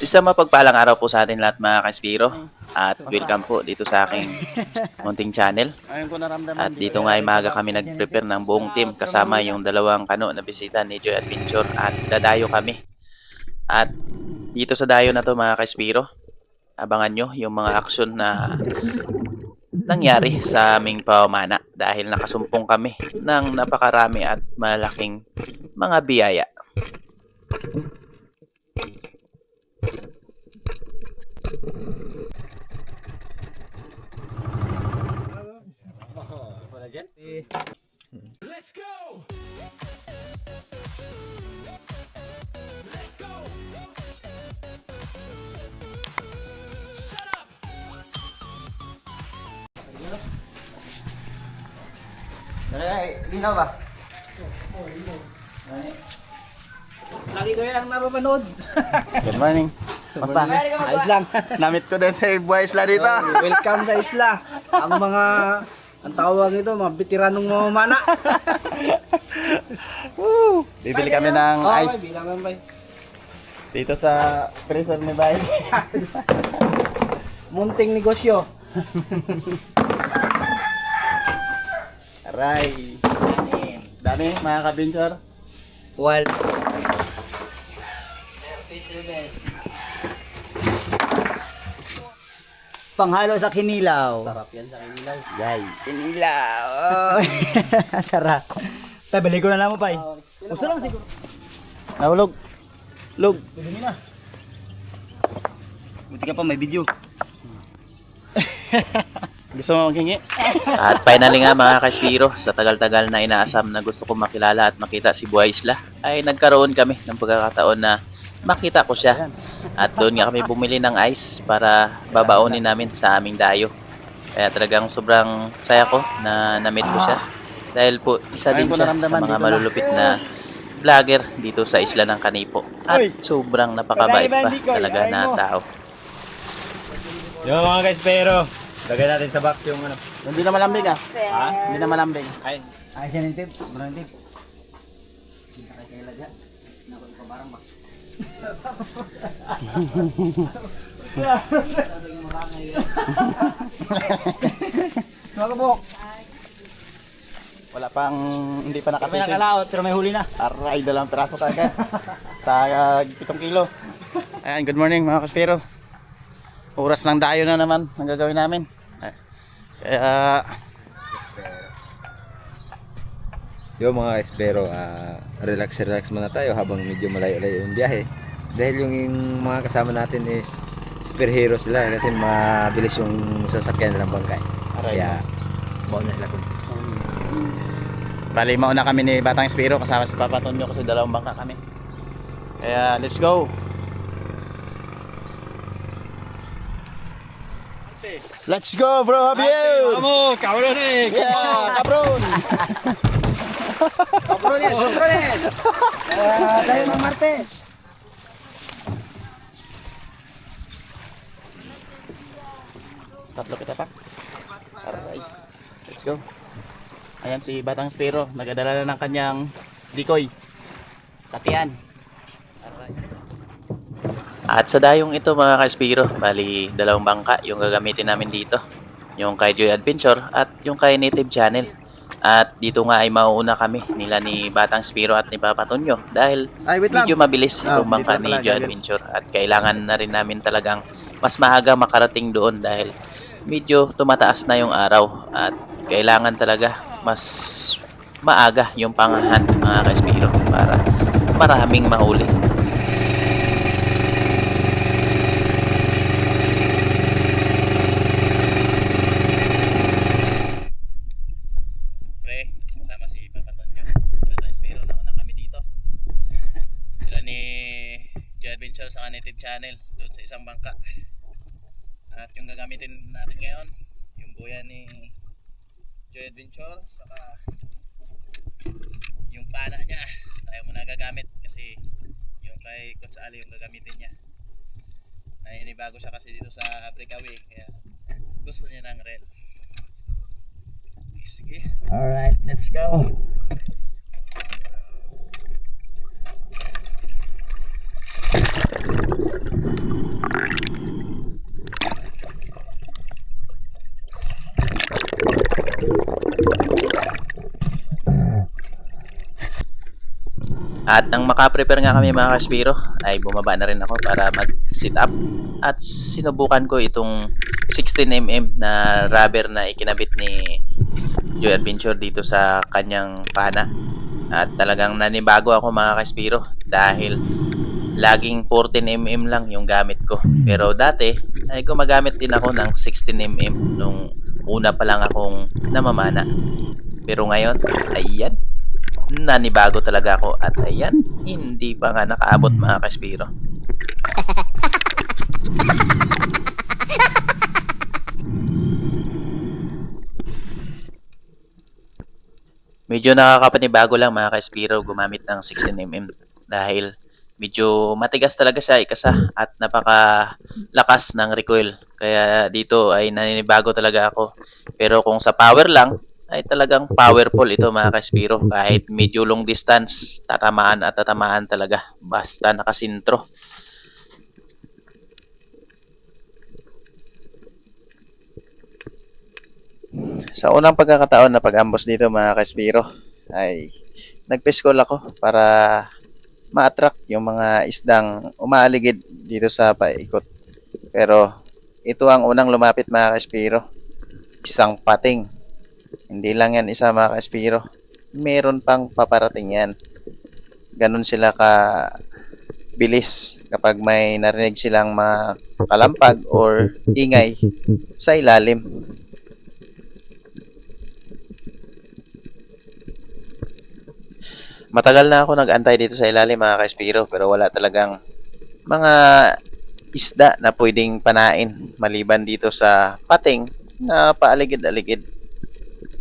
Isang mapagpalang araw po sa atin lahat mga kaspiro at welcome po dito sa aking munting channel. At dito nga ay maaga kami nag-prepare ng buong team kasama yung dalawang kano na bisita ni Joy Adventure at dadayo kami. At dito sa dayo na to mga kaspiro, abangan nyo yung mga aksyon na nangyari sa aming pamana dahil nakasumpong kami ng napakarami at malaking mga biyaya. Let's go! Let's go! Shut up! Linaw ba? Lagi ko yan ang napapanood. Good morning. Papa, ayos lang. Namit ko din sa buhay isla dito. Welcome sa isla. Ang mga, ang tawag nito, mga bitiranong mamamana. Bibili kami ng ice Bilangan ba? dito sa freezer ni Bay. Munting negosyo. Aray. Dami mga kabinchor. Well, panghalo sa kinilaw. Sarap yan sa kinilaw. Yay. Kinilaw. Oh. Sarap. Tay, balik ko na lang mo, Pai. Gusto lang siguro. Nahulog. Lug. Dumi na. Buti ka pa, may video. Gusto mo maghingi? At finally nga mga kaspiro, sa tagal-tagal na inaasam na gusto ko makilala at makita si Buhay Isla, ay nagkaroon kami ng pagkakataon na makita ko siya. At doon nga kami bumili ng ice para babaonin namin sa aming dayo. Kaya talagang sobrang saya ko na na-meet ko siya. Dahil po isa din siya sa mga malulupit na vlogger dito sa Isla ng Canipo. At sobrang napakabait pa talaga na tao. Yo mga guys, pero lagay natin sa box yung ano. Hindi na malambing ah. Ha? Hindi na malambing. Ay, Ay, siya ng tip. Marang tip. Makabok. Wala pang, hindi pa May nakapitin. nakalaot pero may huli na. Aray, dalawang piraso talaga. Sa 7 kilo. Ayan, good morning mga kaspiro. Oras ng dayo na naman ang gagawin namin. Kaya, yo mga guys, pero relax muna tayo habang medyo malayo-layo yung biyahe. Dahil yung mga kasama natin is superhero sila kasi mabilis yung sasakyan nilang bangkay. aray. Kaya mauna sila kung Bali, mauna kami ni Batang Espiro kasama si Papa Tonyo kasi dalawang bangka kami. Kaya, let's go. Let's go, bro, Javier! Vamos, cabrones! Yeah, cabron! Cabrones, cabrones. Tayo ng Martes. Tatlo kita pa. Alright. Let's go. Ayan si Batang Spiro, nagadala na ng kanyang decoy. Tatian. Alright. At sa dayong ito mga kaspiro, bali dalawang bangka yung gagamitin namin dito. Yung kay Joy Adventure at yung kay Native Channel. At dito nga ay mauuna kami nila ni Batang Spiro at ni Papa Tonyo dahil medyo mabilis itong bangka ni Joy Adventure at kailangan na rin namin talagang mas maaga makarating doon dahil medyo tumataas na yung araw at kailangan talaga mas maaga yung pangahan mga kaspiro para maraming mahuli. Pre, kasama si Papa Tonyo. Kaspiro naman na kami dito. Sila ni Joy Adventure sa Native Channel doon sa isang bangka. At yung gagamitin natin ngayon, yung buya ni Joy Adventure, saka yung pana niya. Tayo muna gagamit kasi yung kay Coach Ali yung gagamitin niya. Naninibago siya kasi dito sa breakaway, kaya gusto niya ng rel. Okay, sige. Alright, let's go. At nang makaprepare nga kami mga kaspiro, ay bumaba na rin ako para mag-sit up. At sinubukan ko itong 16mm na rubber na ikinabit ni Joy Adventure dito sa kanyang pana. At talagang nanibago ako mga kaspiro dahil laging 14mm lang yung gamit ko. Pero dati ay gumagamit din ako ng 16mm nung una pa lang akong namamana. Pero ngayon, ayan, nanibago talaga ako at ayan, hindi pa nga nakaabot mga kaspiro. Medyo nakakapanibago lang mga kaspiro gumamit ng 16mm dahil medyo matigas talaga siya ikasa at napakalakas ng recoil. Kaya dito ay naninibago talaga ako. Pero kung sa power lang, ay talagang powerful ito mga kaspiro. Kahit medyo long distance, tatamaan at tatamaan talaga. Basta nakasintro. Sa unang pagkakataon na pag-ambos dito mga kaspiro, ay nagpiskol ako para ma-attract yung mga isdang umaaligid dito sa paikot. Pero ito ang unang lumapit mga kaspiro. Isang pating. Hindi lang yan isa mga kaspiro. Meron pang paparating yan. Ganun sila ka bilis kapag may narinig silang makalampag or ingay sa ilalim. Matagal na ako nag-antay dito sa ilalim mga kaspiro pero wala talagang mga isda na pwedeng panain maliban dito sa pating na paaligid-aligid.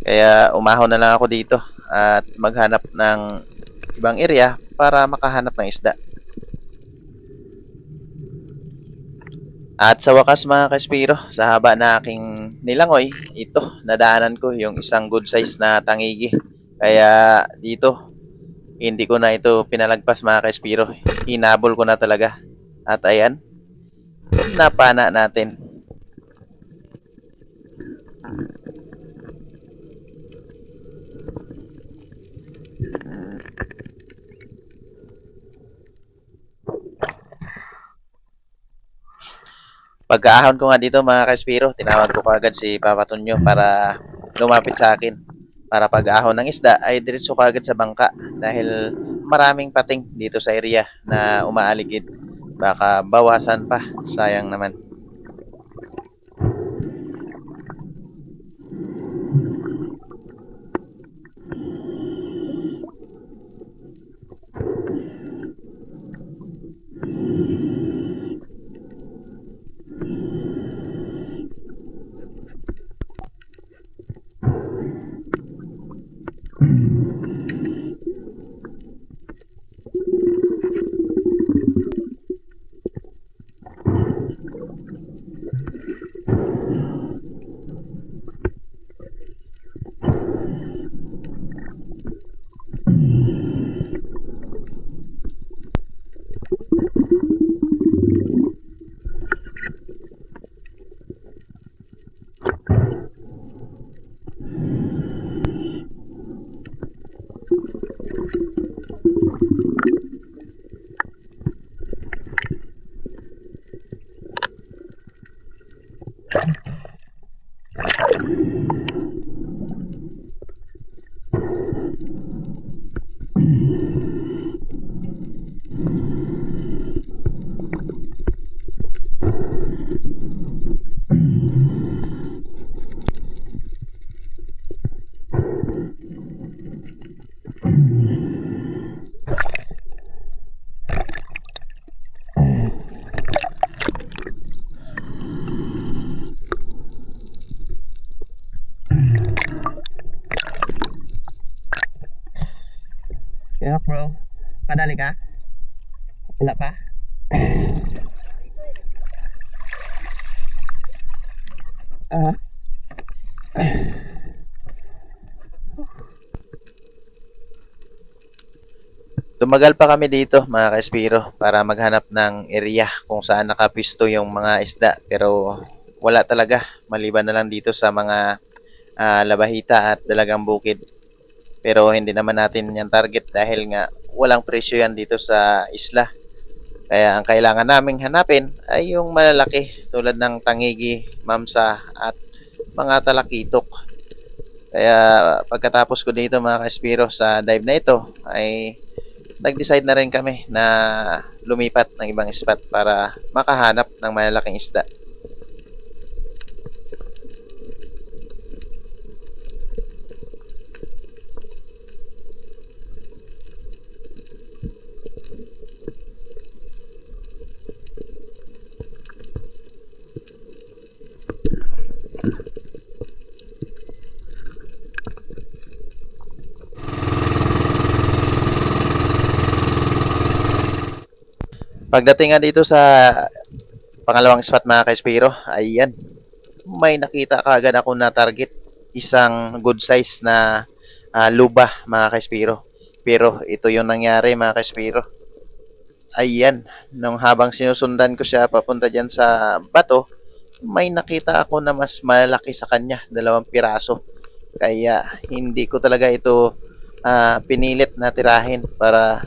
Kaya umahon na lang ako dito at maghanap ng ibang area para makahanap ng isda. At sa wakas mga kaspiro, sa haba na aking nilangoy, ito, nadaanan ko yung isang good size na tangigi. Kaya dito, hindi ko na ito pinalagpas mga kaspiro. Hinabol ko na talaga. At ayan, napana natin. Pagkaahon ko nga dito mga kaspiro, tinawag ko kagad si Papa Tonyo para lumapit sa akin. Para pag-ahon ng isda ay diretso kagad sa bangka dahil maraming pating dito sa area na umaaligid. Baka bawasan pa, sayang naman. Yeah, bro. Kadali ka? Wala pa? Ah. Tumagal pa kami dito mga kaspiro para maghanap ng area kung saan nakapwisto yung mga isda pero wala talaga maliban na lang dito sa mga labahita at dalagang bukid. Pero hindi naman natin yan target dahil nga walang presyo yan dito sa isla. Kaya ang kailangan naming hanapin ay yung malalaki tulad ng tangigi, mamsa at mga talakitok. Kaya pagkatapos ko dito mga ka-Espiro sa dive na ito ay nag-decide na rin kami na lumipat ng ibang spot para makahanap ng malalaking isda. Pagdating nga dito sa pangalawang spot mga ka-Espiro, ayan, may nakita kaagad ako na target. Isang good size na luba mga ka-Espiro. Pero ito yung nangyari mga ka-Espiro. Ayan, nung habang sinusundan ko siya papunta dyan sa bato, may nakita ako na mas malaki sa kanya, 2 piraso. Kaya hindi ko talaga ito pinilit na tirahin para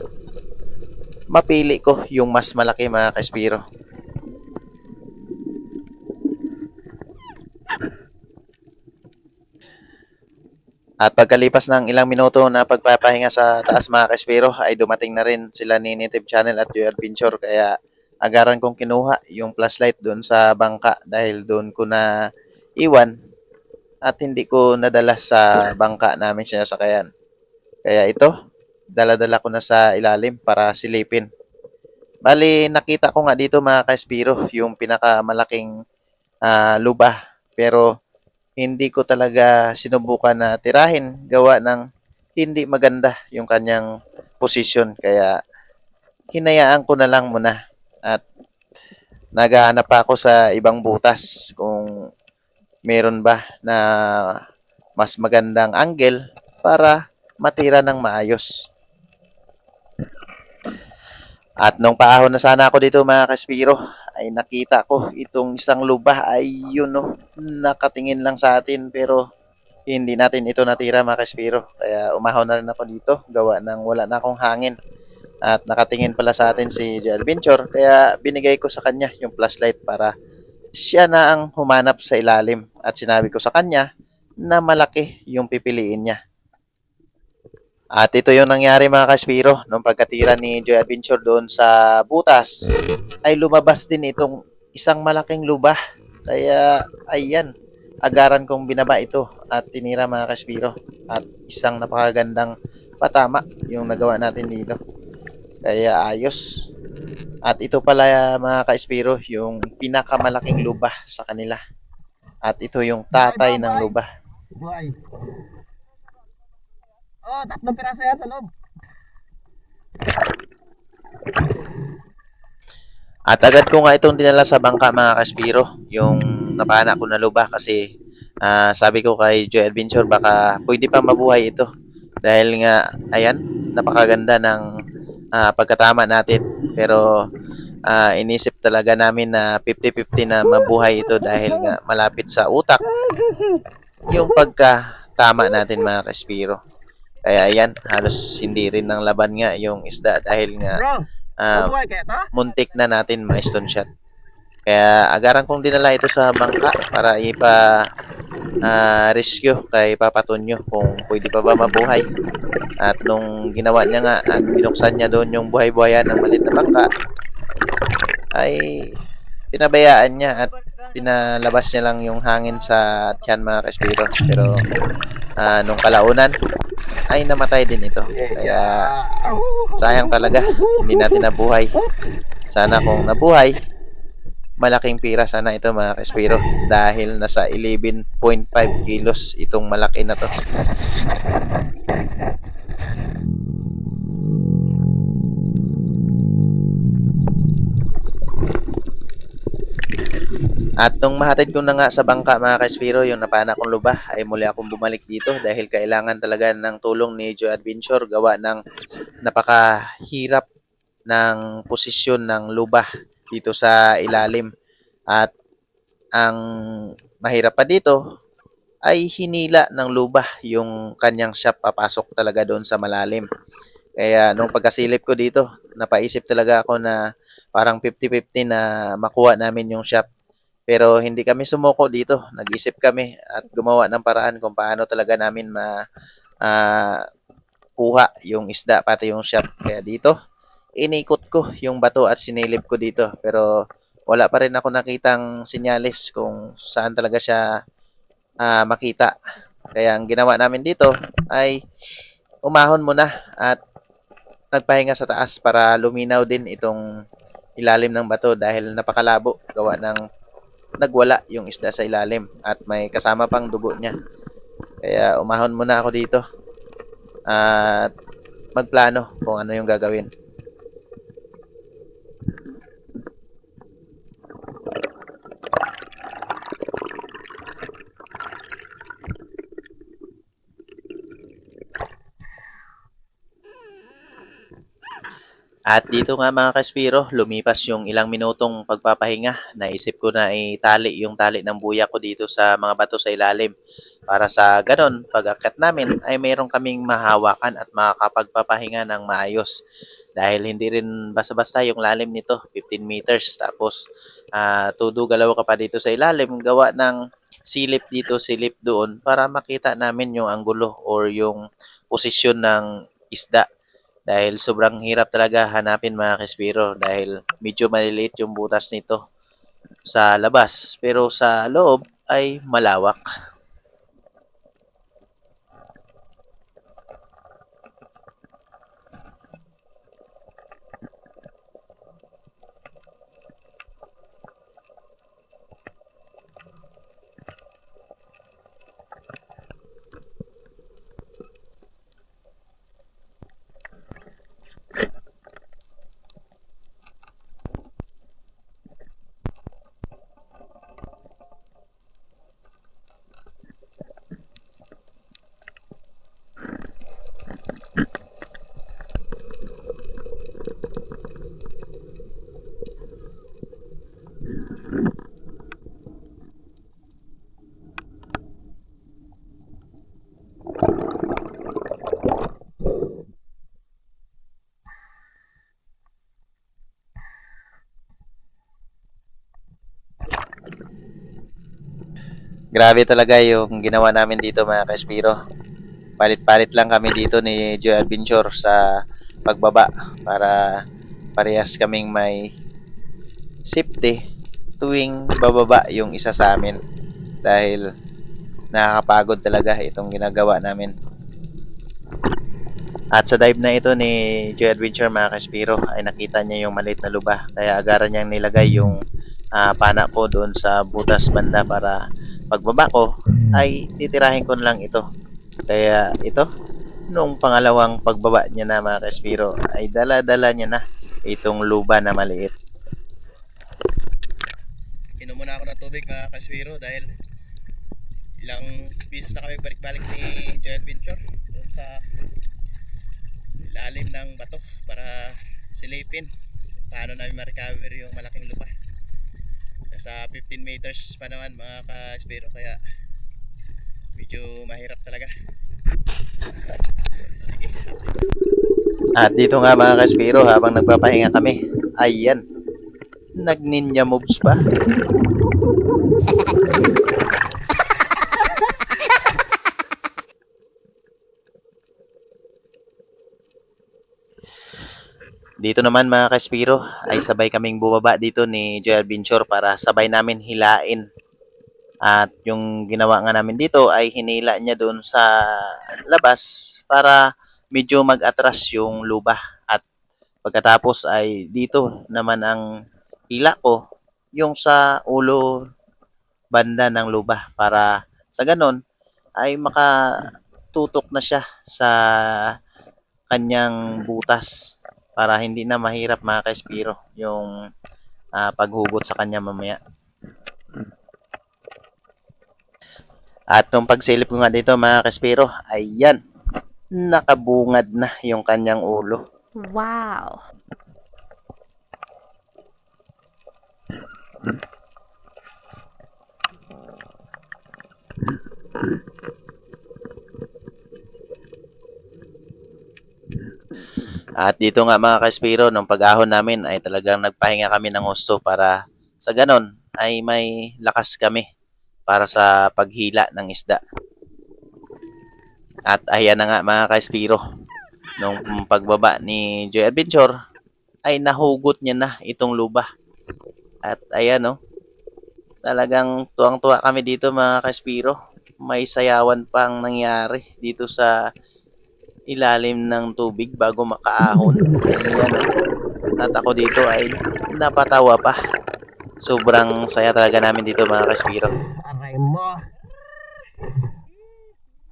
mapili ko yung mas malaki mga ka-Espiro. At pagkalipas ng ilang minuto na pagpapahinga sa taas mga ka-Espiro ay dumating na rin sila ni Native Channel at Joy Adventure, kaya agaran kong kinuha yung flashlight doon sa bangka dahil doon ko na iwan at hindi ko nadala sa bangka namin sinasakayan. Kaya ito, dala-dala ko na sa ilalim para silipin. Bali, nakita ko nga dito mga ka-Espiro yung pinakamalaking lubah, pero hindi ko talaga sinubukan na tirahin gawa ng hindi maganda yung kanyang posisyon. Kaya hinayaan ko na lang muna at naghahanap pa ako sa ibang butas kung meron ba na mas magandang angle para matira ng maayos. At nung paahon na sana ako dito mga ka-Espiro, ay nakita ko itong isang lubah ay yun no, nakatingin lang sa atin pero hindi natin ito natira mga ka-Espiro. Kaya umahon na rin ako dito gawa ng wala na akong hangin. At nakatingin pala sa atin si Joy Adventure, kaya binigay ko sa kanya yung flashlight para siya na ang humanap sa ilalim. At sinabi ko sa kanya na malaki yung pipiliin niya. At ito yung nangyari mga ka-Espiro, nung pagkatira ni Joy Adventure doon sa butas, ay lumabas din itong isang malaking lubah. Kaya ayan, agaran kong binaba ito at tinira mga ka-Espiro. At isang napakagandang patama yung nagawa natin dito. Kaya ayos. At ito pala mga ka-Espiro, yung pinakamalaking lubah sa kanila. At ito yung tatay ng lubah. Buhay. Oh, 3 piraso yan sa loob. At agad ko nga itong dinala sa bangka mga ka-Espiro, yung napana ko na lubah kasi sabi ko kay Joy Adventure baka pwede pa mabuhay ito. Dahil nga, ayan, napakaganda ng pagkatama natin. Pero inisip talaga namin na 50-50 na mabuhay ito dahil nga malapit sa utak yung pagkatama natin mga ka-Espiro. Kaya ayan, halos hindi rin ng laban nga yung isda dahil nga Bro, buhay kaya to? muntik na natin ma-stone shot. Kaya agaran kong dinala ito sa bangka para rescue kay Papa Tonyo kung pwede pa ba mabuhay. At nung ginawa niya nga at binuksan niya doon yung buhay-buhayan ng maliit na bangka, ay pinabayaan niya at pinalabas niya lang yung hangin sa tiyan mga ka-Espiro. Pero nung kalaunan ay namatay din ito. Kaya sayang talaga, hindi natin nabuhay. Sana kung nabuhay, malaking pira sana ito mga ka-Espiro dahil nasa 11.5 kilos itong malaki na to. At nung mahatid ko na nga sa bangka mga ka-Espiro yung napana kong lubah, ay muli akong bumalik dito dahil kailangan talaga ng tulong ni Joy Adventure gawa ng napakahirap ng posisyon ng lubah dito sa ilalim. At ang mahirap pa dito ay hinila ng lubah yung kanyang shop papasok talaga doon sa malalim. Kaya nung pagkasilip ko dito, napaisip talaga ako na parang 50-50 na makuha namin yung shop. Pero hindi kami sumuko dito. Nag-isip kami at gumawa ng paraan kung paano talaga namin ah, kuha yung isda pati yung shop. Kaya dito, inikot ko yung bato at sinilip ko dito. Pero wala pa rin ako nakitang sinyalis kung saan talaga siya makita. Kaya ang ginawa namin dito ay umahon muna at nagpahinga sa taas para luminaw din itong ilalim ng bato dahil napakalabo gawa ng nagwala yung isda sa ilalim at may kasama pang dugo niya. Kaya umahon muna ako dito at magplano kung ano yung gagawin. At dito nga mga kaspiro, lumipas yung ilang minutong pagpapahinga. Naisip ko na itali yung tali ng buya ko dito sa mga bato sa ilalim. Para sa ganon, pag akyat namin ay mayroon kaming mahawakan at makakapagpapahinga ng maayos. Dahil hindi rin basta-basta yung lalim nito, 15 meters. Tapos, todo galaw ka pa dito sa ilalim, gawa ng silip dito, silip doon para makita namin yung anggulo or yung posisyon ng isda. Dahil sobrang hirap talaga hanapin mga kespiro dahil medyo maliliit yung butas nito sa labas. Pero sa loob ay malawak. Grabe talaga yung ginawa namin dito mga kespiro. Palit-palit lang kami dito ni Joy Adventure sa pagbaba para parehas kaming may safety tuwing bababa yung isa sa amin dahil nakakapagod talaga itong ginagawa namin. At sa dive na ito ni Joy Adventure mga kaspiro ay nakita niya yung maliit na luba kaya agaran niyang nilagay yung pana ko doon sa butas banda para pagbaba ko ay titirahin ko na lang ito. Kaya ito, nung pangalawang pagbaba niya na mga kaspiro ay dala-dala niya na itong luba na maliit. Inom muna ako ng tubig mga kaspiro dahil ilang beses na kami balik-balik ni Joy Adventure doon sa ilalim ng bato para silipin paano namin ma-recover yung malaking lupa. Nasa 15 meters pa naman mga ka-espero kaya medyo mahirap talaga. At dito nga mga ka-espero habang nagpapahinga kami, ayan, nag-ninja moves pa. Dito naman mga kaspiro ay sabay kaming bumaba dito ni Joy Adventure para sabay namin hilain. At yung ginawa nga namin dito ay hinila niya doon sa labas para medyo mag-atras yung luba. At pagkatapos ay dito naman ang hila ko yung sa ulo banda ng luba para sa ganon ay makatutok na siya sa kanyang butas para hindi na mahirap mga ka-espiro yung paghugot sa kanya mamaya. At nung pagsilip ko nga dito mga ka-espiro, ayan, nakabungad na yung kanyang ulo. Wow. At dito nga mga kaspiro, nung pag-ahon namin ay talagang nagpahinga kami ng husto para sa ganon ay may lakas kami para sa paghila ng isda. At ayan na nga mga kaspiro, nung pagbaba ni Joy Adventure ay nahugot niya na itong luba. At ayan oh, talagang tuwang-tuwa kami dito mga kaspiro. May sayawan pang nangyari dito sa ilalim ng tubig bago makaahon. Ayan oh. At ako dito ay napatawa pa. Sobrang saya talaga namin dito mga kaspiro. Aray mo.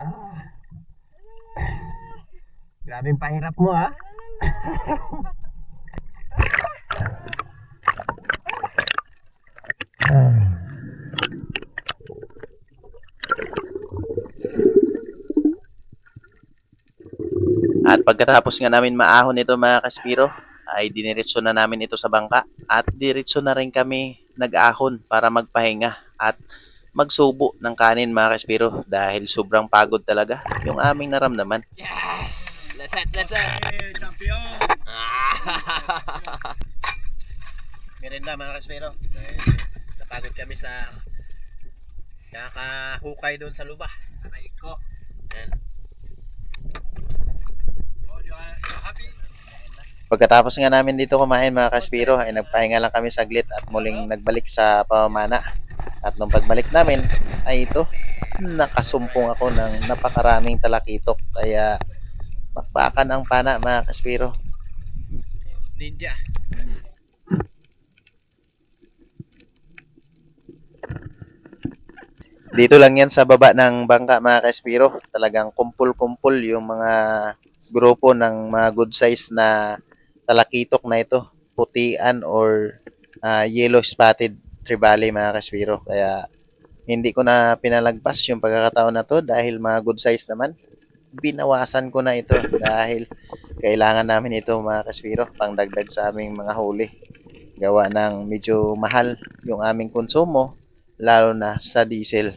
Ah. Grabe yung pahirap mo ha. At pagkatapos nga namin maahon ito mga kaspiro, ay diniretso na namin ito sa bangka at diretso na rin kami nag-ahon para magpahinga at magsubo ng kanin mga kaspiro dahil sobrang pagod talaga yung aming naramdaman. Yes! Lasat! Champion! Merenda mga kaspero. Dahil napagod kami sa kakahukay doon sa luba. Sanay ko. Yan. Oh, you happy? Pagkatapos nga namin dito kumain mga kaspiro ay nagpahinga lang kami saglit at muling nagbalik sa pamamana. At nung pagbalik namin ay ito, nakasumpong ako ng napakaraming talakitok kaya bakbakan ang pana mga kaspiro. Ninja. Dito lang yan sa baba ng bangka mga kaspiro. Talagang kumpul-kumpul yung mga grupo ng mga good size na talakitok na ito. Putian or yellow spotted trevally mga kaspiro. Kaya hindi ko na pinalagpas yung pagkakataon na to dahil mga good size naman. Binawasan ko na ito dahil kailangan namin ito mga kaspiro pangdagdag sa aming mga huli. Gawa ng medyo mahal yung aming konsumo lalo na sa diesel.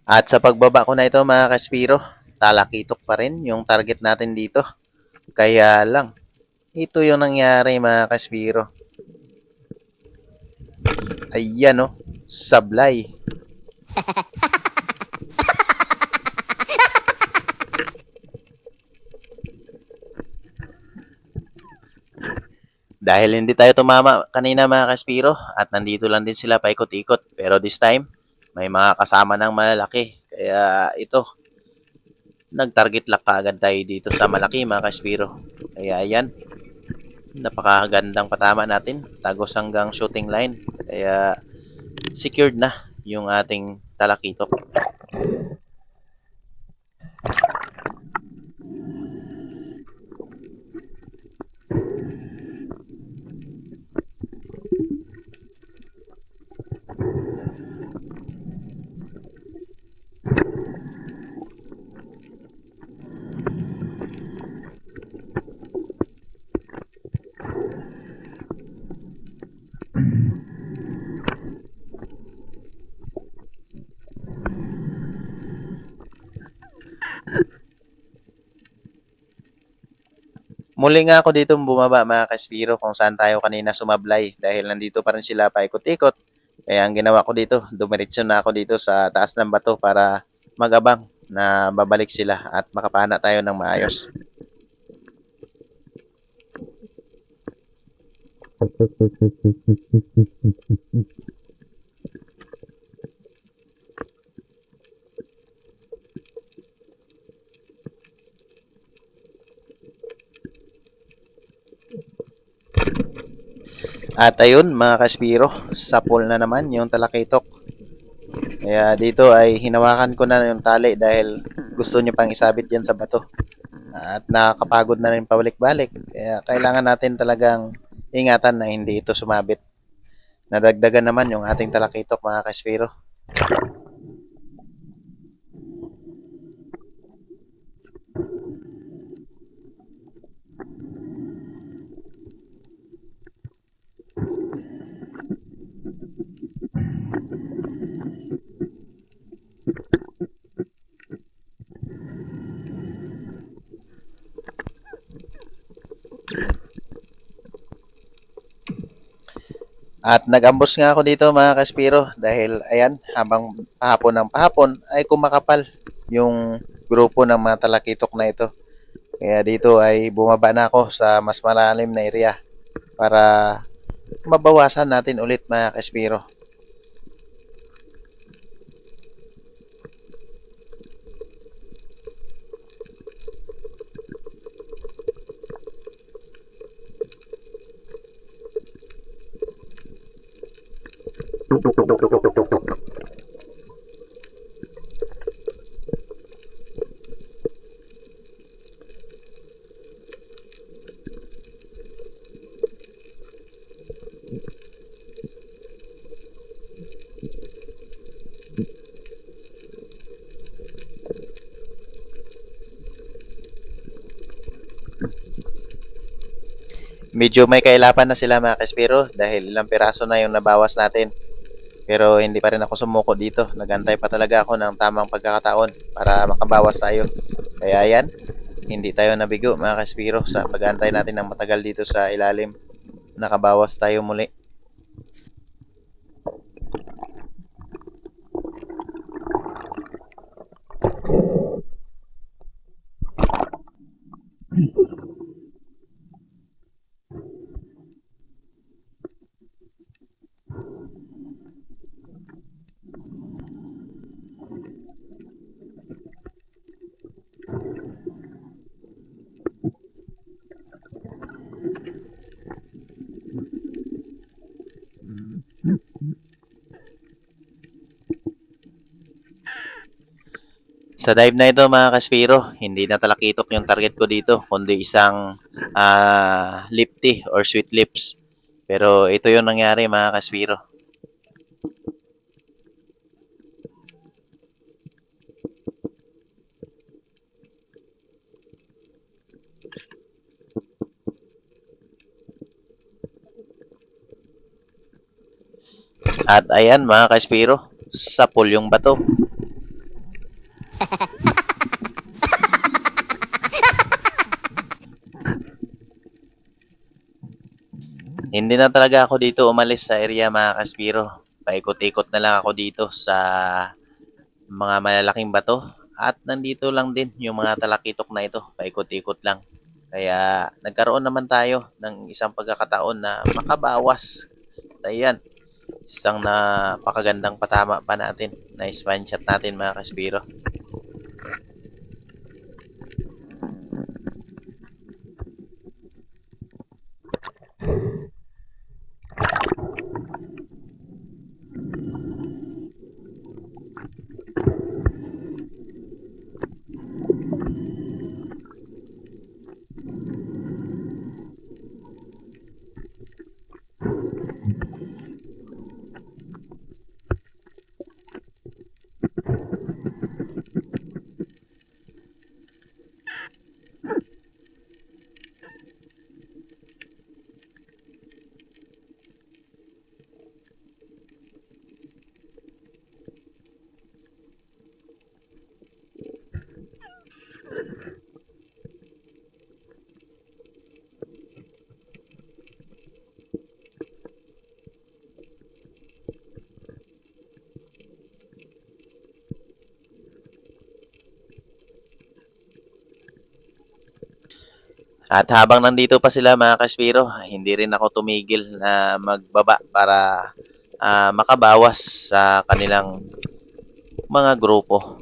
At sa pagbaba ko na ito mga kaspiro, talakitok pa rin yung target natin dito. Kaya lang, ito yung nangyari mga kaspiro. Ayan oh, sablay. Dahil hindi tayo tumama kanina mga kaspiro at nandito lang din sila paikot-ikot. Pero this time, may mga kasama ng malalaki. Kaya ito, nag-target lock kaagad tayo dito sa malaki mga kaspiro. Kaya ayan, napakagandang patama natin. Tagos hanggang shooting line. Kaya secured na yung ating talakitok. Muli nga ako dito bumaba mga kaspiro kung saan tayo kanina sumablay dahil nandito pa rin sila paikot-ikot. Kaya ang ginawa ko dito, dumiretso na ako dito sa taas ng bato para magabang na babalik sila at makapana tayo ng maayos. At ayun mga kaspiro, sapol na naman yung talakitok. Kaya dito ay hinawakan ko na yung tali dahil gusto niya pang isabit yan sa bato. At nakakapagod na rin pabalik-balik. Kaya kailangan natin talagang ingatan na hindi ito sumabit. Nadagdagan naman yung ating talakitok mga kaspero. At nag-ambos nga ako dito mga kaspiro dahil ayan, habang pahapon ng pahapon ay kumakapal yung grupo ng mga talakitok na ito. Kaya dito ay bumaba na ako sa mas malalim na area para mabawasan natin ulit mga kaspiro. Medyo may kailapan na sila mga kaspiro dahil ilang piraso na yung nabawas natin. Pero hindi pa rin ako sumuko dito. Nagantay pa talaga ako ng tamang pagkakataon para makabawas tayo. Kaya yan, hindi tayo nabigo mga kaspiro sa pag-antay natin ng matagal dito sa ilalim. Nakabawas tayo muli. Sa dive na ito mga kaspiro, hindi na talakitok yung target ko dito, kundi isang lifty or sweet lips. Pero ito yung nangyari mga kaspiro. At ayan mga kaspiro, sapul yung bato. Hindi na talaga ako dito umalis sa area mga kaspiro. Paikot-ikot na lang ako dito sa mga malalaking bato. At nandito lang din yung mga talakitok na ito. Paikot-ikot lang. Kaya nagkaroon naman tayo ng isang pagkakataon na makabawas. Ayan, isang napakagandang patama pa natin. Nice one shot natin mga kaspiro. At habang nandito pa sila mga kaspiro, hindi rin ako tumigil na magbaba para makabawas sa kanilang mga grupo.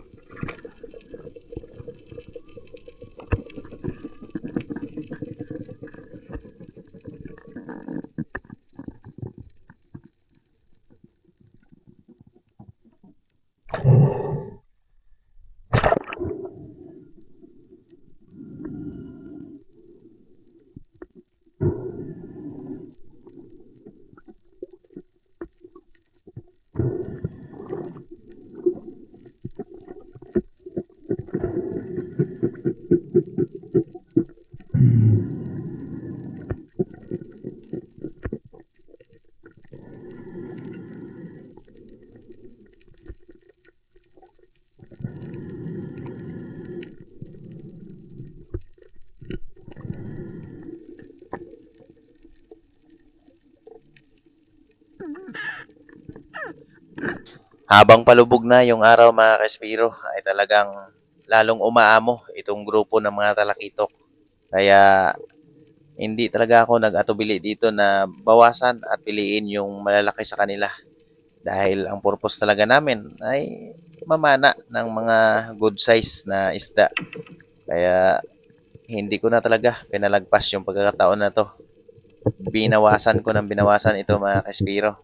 Habang palubog na yung araw mga Kaspiro ay talagang lalong umaamo itong grupo ng mga talakitok. Kaya hindi talaga ako nag-atubili dito na bawasan at piliin yung malalaki sa kanila. Dahil ang purpose talaga namin ay mamana ng mga good size na isda. Kaya hindi ko na talaga pinalagpas yung pagkakataon na to. Binawasan ko ng binawasan ito mga Kaspiro.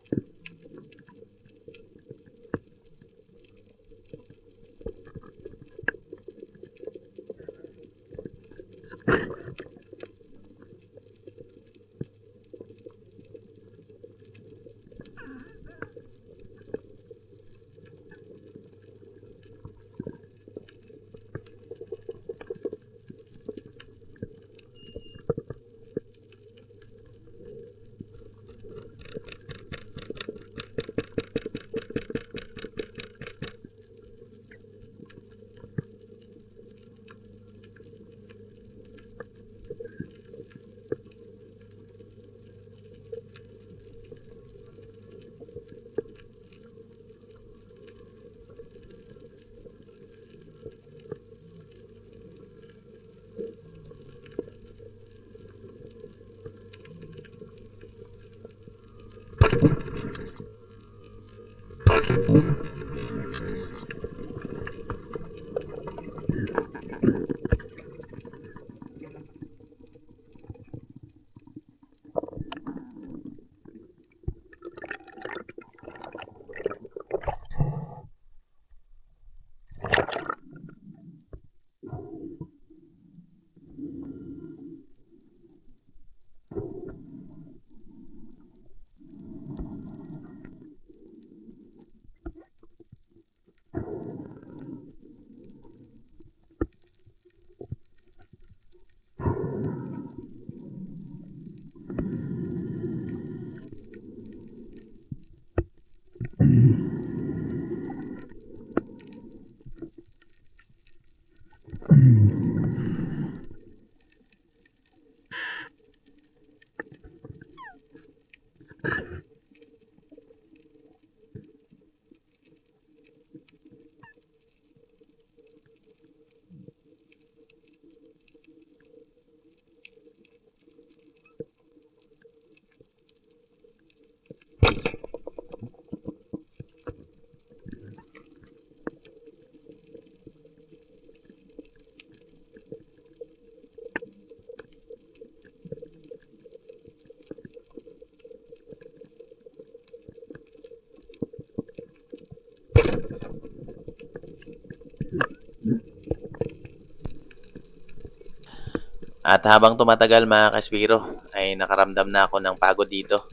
At habang tumatagal mga Kaspiro ay nakaramdam na ako ng pagod dito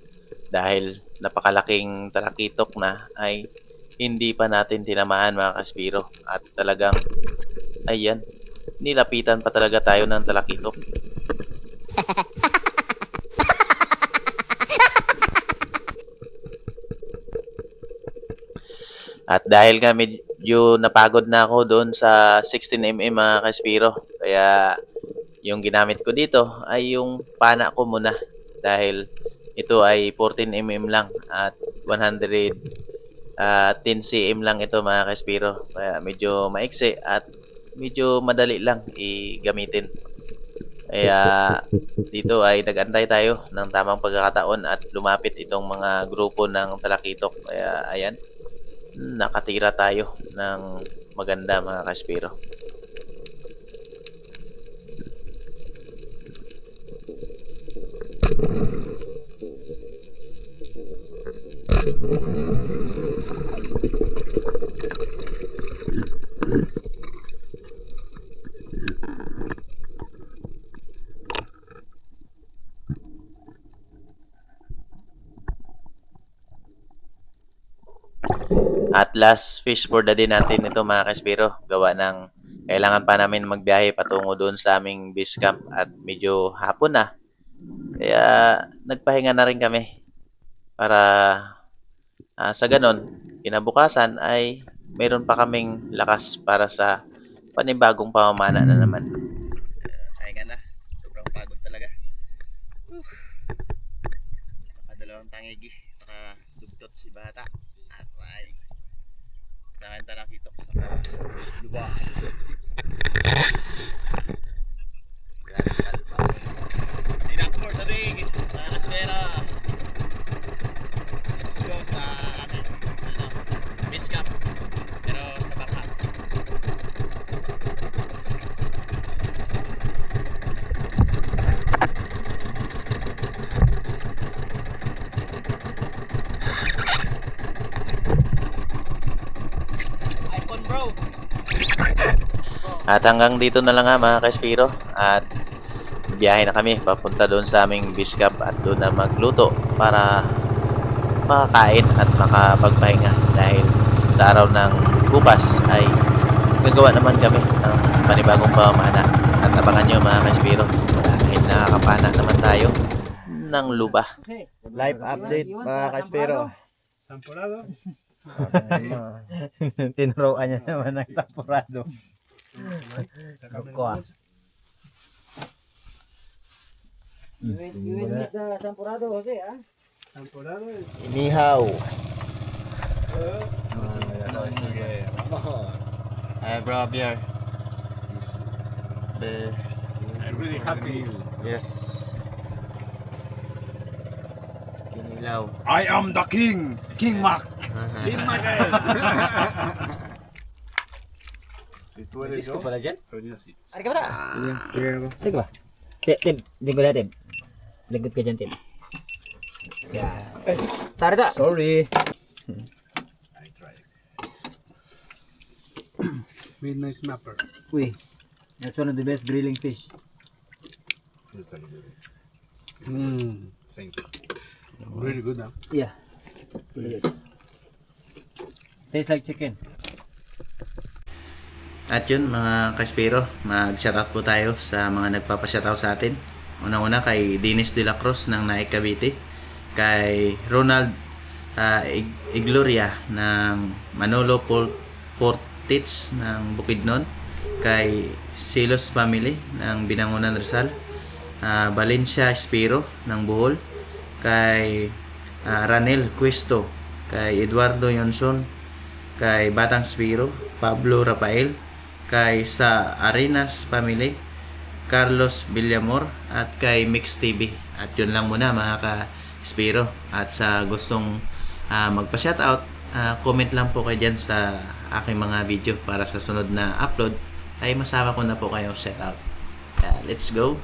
dahil napakalaking talakitok na ay hindi pa natin tinamaan mga Kaspiro at talagang ayan, nilapitan pa talaga tayo ng talakitok. At dahil nga medyo napagod na ako doon sa 16mm mga Kaspiro, kaya yung ginamit ko dito ay yung pana ko muna dahil ito ay 14mm lang at 110 cm lang ito mga Kaspiro. Kaya medyo maiksi at medyo madali lang i-gamitin. Kaya dito ay nag-antay tayo ng tamang pagkakataon at lumapit itong mga grupo ng talakitok. Kaya ayan, nakatira tayo ng maganda mga Kaspiro. At last fish for the day natin ito mga Kaspiro. Gawa ng kailangan pa namin magbiyahe patungo doon sa aming base camp at medyo hapon na. Kaya nagpahinga na rin kami para sa ganon, kinabukasan ay meron pa kaming lakas para sa panibagong pamamana na naman. Pahinga na. Sobrang pagod talaga. Nakadalawang tangigi saka dugtot si bata. Aray. Nakita nakita ko sa lupa. Enough for today, mga kaswera. Let's go sa aming base camp. Pero sa baka. iPhone bro. At hanggang dito na lang nga mga Kaspiro. At biyahe na kami papunta doon sa aming base camp at doon na magluto para makakain at makapagpahinga dahil sa araw ng bukas ay gagawa naman kami ng panibagong pamamana. At abangan nyo mga Kaspiro dahil nakakapana naman tayo ng luba. Live update mga Kaspero. Tinuruan niya naman ng sampurado. Ko ah. You will miss the sampurado, Jose, ah? Inihaw. Ay bro, beer. I'm really happy. Yes. Kinilaw. I am the king, King Mac. King Mac. Disco pala dyan? Ari ka ba ta? Sige ba? Tim, lingkod na Tim. Lingkod ka dyan Tim. Yeah. Tara ta. Sorry. Midnight snapper. Uy, that's one of the best grilling fish. Thank you. Really good, huh? Yeah. Really good. Tastes like chicken. At yun mga Kaspiro, mag-shoutout po tayo sa mga nagpapa-shoutout sa atin. Una-una kay Dennis de la Cruz ng Naik Cavite, kay Ronald Igloria ng Manolo Portich ng Bukidnon, kay Silos Family ng Binangonan Rizal, Valencia Espiro ng Bohol, kay Ranel Cuesto, kay Eduardo Yonson, kay Batang Spiro, Pablo Rafael, kay sa Arenas Family, Carlos Villamor, at kay Mix TV. At yun lang muna mga ka-Spiro. At sa gustong magpa-shoutout, comment lang po kayo dyan sa aking mga video para sa sunod na upload ay masama ko na po kayo shoutout. Let's go!